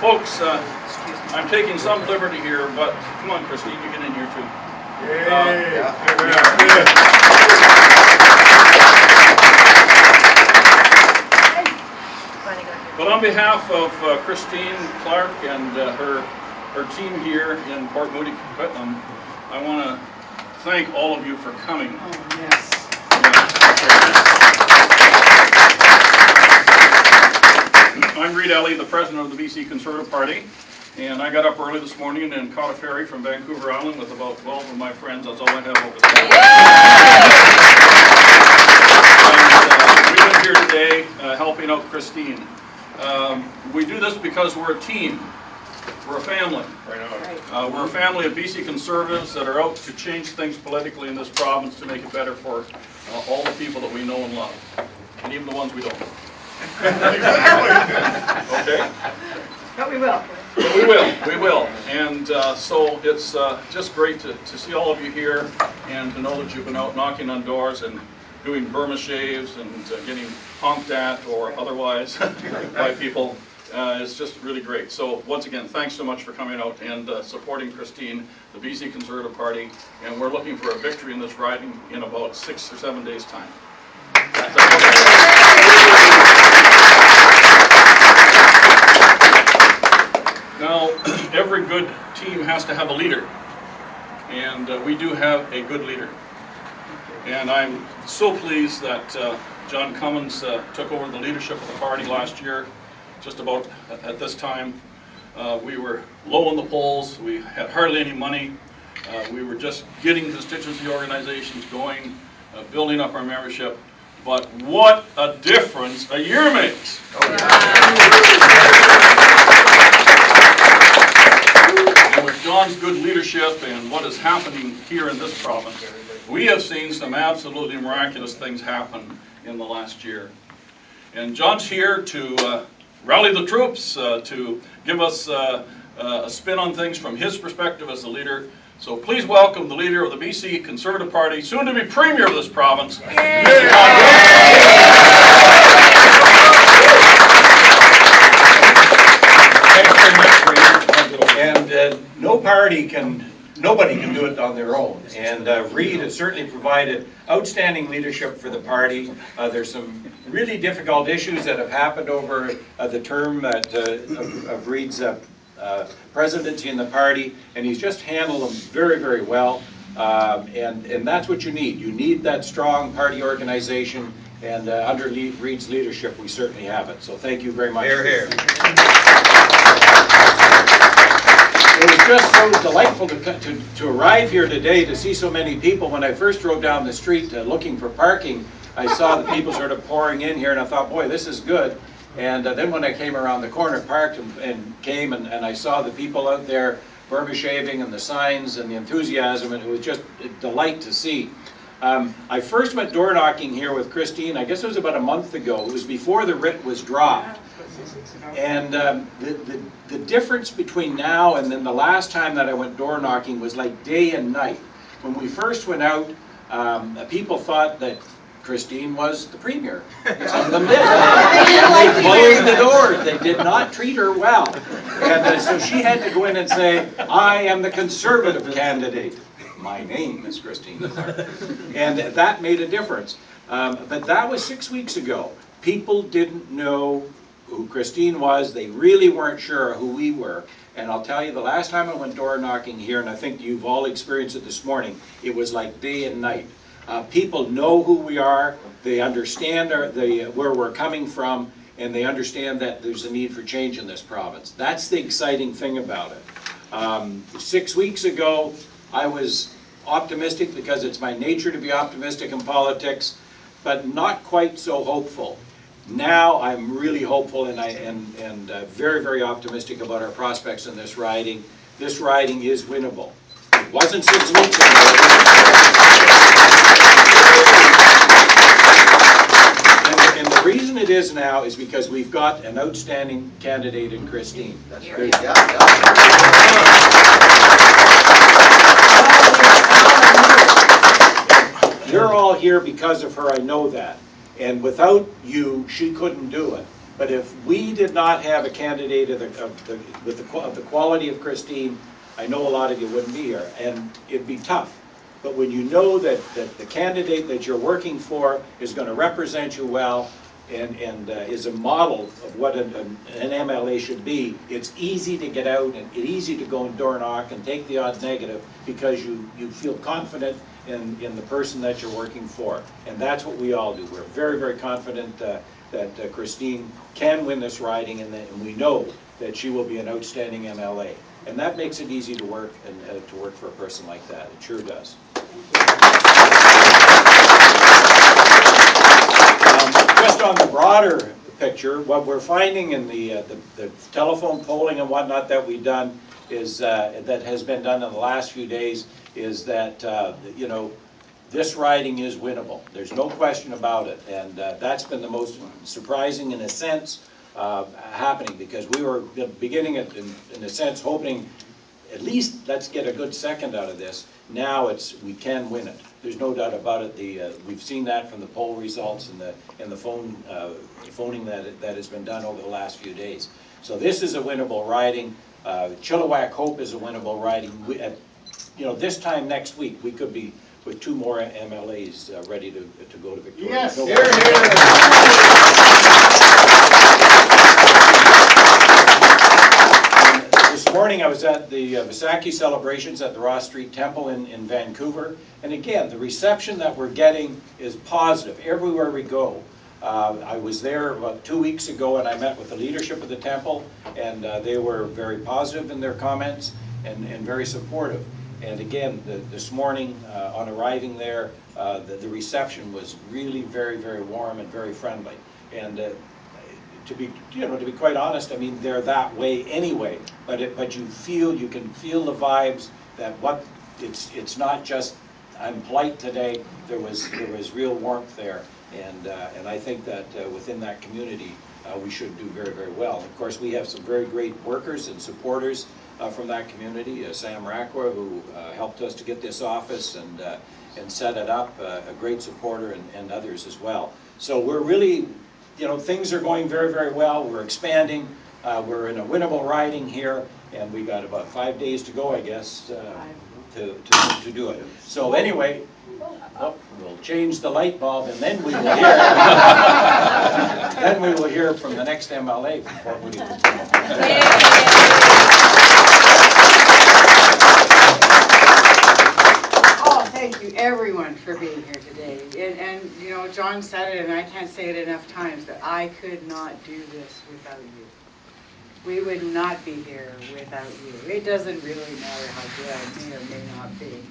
Folks, I'm taking some liberty here, but come on, Christine, you get in here too. But on behalf of Christine Clark and her team here in Port Moody, Coquitlam, I want to thank all of you for coming. Oh, yes. I'm Reid Ellie, the president of the BC Conservative Party, and I got up early this morning and caught a ferry from Vancouver Island with about 12 of my friends. That's all I have over there. And we've been here today helping out Christine. We do this because we're a team. We're a family. We're a family of BC Conservatives that are out to change things politically in this province to make it better for all the people that we know and love, and even the ones we don't know. Okay? But we will. We will. And so it's just great to see all of you here and to know that you've been out knocking on doors and doing Burma shaves and getting honked at or otherwise by people. It's just really great. So once again, thanks so much for coming out and supporting Christine, the BC Conservative Party, and we're looking for a victory in this riding in about 6 or 7 days' time. Now, every good team has to have a leader, and we do have a good leader. And I'm so pleased that John Cummins took over the leadership of the party last year, just about at this time. We were low in the polls, we had hardly any money, we were just getting constituency organizations going, building up our membership. But what a difference a year makes! And with John's good leadership and what is happening here in this province, we have seen some absolutely miraculous things happen in the last year. And John's here to rally the troops, to give us a spin on things from his perspective as a leader. So please welcome the leader of the BC Conservative Party, soon to be Premier of this province. Thanks very much, Reid. And nobody can do it on their own. And Reid has certainly provided outstanding leadership for the party. There's some really difficult issues that have happened over the term of Reid's presidency in the party, and he's just handled them very, very well. And that's what you need. You need that strong party organization, and under Reid's leadership, we certainly have it. So thank you very much. Hear, hear. It was just so delightful to arrive here today, to see so many people. When I first drove down the street looking for parking, I saw the people sort of pouring in here, and I thought, boy, this is good. And then when I came around the corner, parked and came, and I saw the people out there Burma shaving and the signs and the enthusiasm, and it was just a delight to see. I first went door knocking here with Christine, I guess it was about a month ago. It was before the writ was dropped. And the difference between now and then the last time that I went door knocking was like day and night. When we first went out, people thought that Christine was the Premier. Some of them did. And they closed the doors. They did not treat her well. And so she had to go in and say, I am the Conservative candidate. My name is Christine Clark. And that made a difference. But that was 6 weeks ago. People didn't know who Christine was. They really weren't sure who we were. And I'll tell you, the last time I went door knocking here, and I think you've all experienced it this morning, it was like day and night. People know who we are, they understand where we're coming from, and they understand that there's a need for change in this province. That's the exciting thing about it. 6 weeks ago, I was optimistic because it's my nature to be optimistic in politics, but not quite so hopeful. Now I'm really hopeful and very, very optimistic about our prospects in this riding. This riding is winnable. It wasn't 6 weeks ago. And the reason it is now is because we've got an outstanding candidate in Christine. That's right. You're all here because of her, I know that. And without you, she couldn't do it. But if we did not have a candidate with the quality of Christine, I know a lot of you wouldn't be here, and it'd be tough. But when you know that the candidate that you're working for is going to represent you well and is a model of what an MLA should be, it's easy to get out and it's easy to go and door knock and take the odd negative because you feel confident in the person that you're working for. And that's what we all do. We're very, very confident that Christine can win this riding, and we know that she will be an outstanding MLA. And that makes it easy to work and to work for a person like that. It sure does. Just on the broader picture, what we're finding in the telephone polling and whatnot that we've done is that has been done in the last few days is that you know, this riding is winnable. There's no question about it, and that's been the most surprising in a sense happening, because we were beginning it in a sense hoping at least let's get a good second out of this. Now we can win it. There's no doubt about it. We've seen that from the poll results and the phoning that has been done over the last few days. So this is a winnable riding. Chilliwack Hope is a winnable riding. You know, this time next week we could be with 2 more MLAs ready to go to Victoria. Yes, No here, This morning I was at the Visaki celebrations at the Ross Street Temple in Vancouver, and again, the reception that we're getting is positive everywhere we go. I was there about 2 weeks ago and I met with the leadership of the temple, and they were very positive in their comments and very supportive. And again, this morning on arriving there, the reception was really very, very warm and very friendly. And to be quite honest, I mean, they're that way anyway. But you can feel the vibes that it's not just I'm polite today. There was real warmth there, and I think that within that community we should do very, very well. Of course, we have some very great workers and supporters from that community. Sam Rakwa, who helped us to get this office and set it up, a great supporter, and others as well. So we're really, you know, things are going very, very well. We're expanding. We're in a winnable riding here, and we got about 5 days to go, I guess, to do it. So anyway, we'll change the light bulb, and then we will hear. Then we will hear from the next MLA from Fort Williams. Thank you, everyone, for being here today. And you know, John said it, and I can't say it enough times, that I could not do this without you. We would not be here without you. It doesn't really matter how good I may or may not be.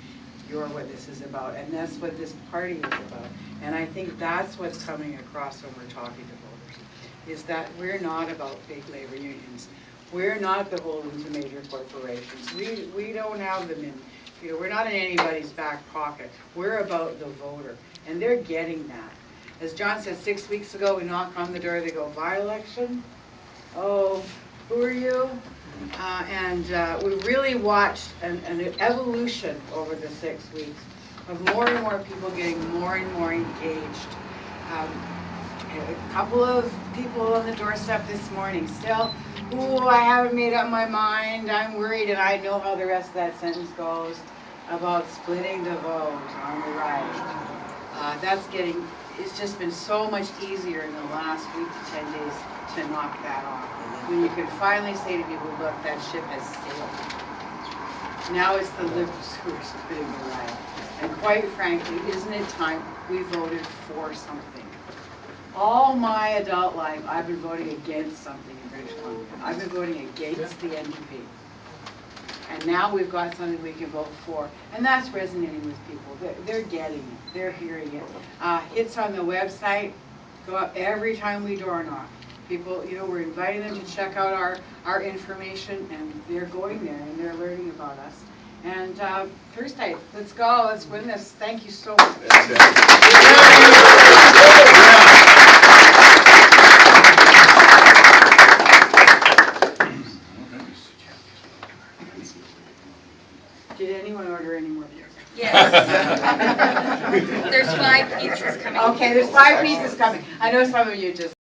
You're what this is about, and that's what this party is about. And I think that's what's coming across when we're talking to voters, is that we're not about big labor unions. We're not beholden to major corporations. We don't have them in. You know, we're not in anybody's back pocket. We're about the voter, and they're getting that. As John said, 6 weeks ago, we knock on the door, they go, by-election? Oh, who are you? We really watched an evolution over the 6 weeks of more and more people getting more and more engaged. A couple of people on the doorstep this morning still, ooh, I haven't made up my mind, I'm worried, and I know how the rest of that sentence goes about splitting the vote on the right. It's just been so much easier in the last week to 10 days to knock that off. When you can finally say to people, look, that ship has sailed. Now it's the Liberals who are splitting the right. And quite frankly, isn't it time we voted for something? All my adult life, I've been voting against something in British Columbia. I've been voting against the NDP. And now we've got something we can vote for. And that's resonating with people. They're getting it. They're hearing it. Hits on the website go up every time we door knock. People, you know, we're inviting them to check out our information, and they're going there and they're learning about us. And Thursday, let's go. Let's win this. Thank you so much. Did anyone order any more beer? Yes. There's 5 pizzas coming. Okay, there's 5 pizzas coming. I know some of you just